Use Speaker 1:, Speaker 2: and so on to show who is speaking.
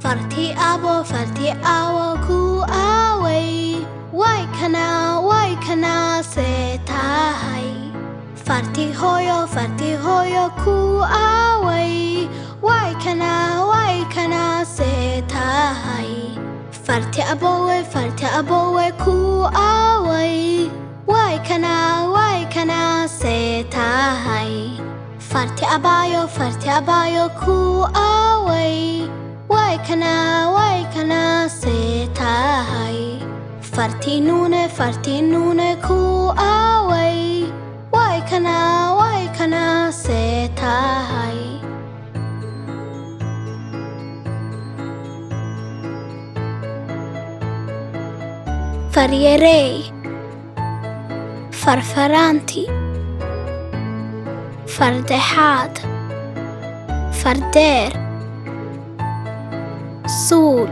Speaker 1: farti awo ku away way kana se tahay farti hoyo ku away way kana se tahay farti abowe ku away way kana se tahay farti abayo ku away way kana se tahay farti nune ku away way kana se tahay faryerey farfaranti fardexaad fardeer suul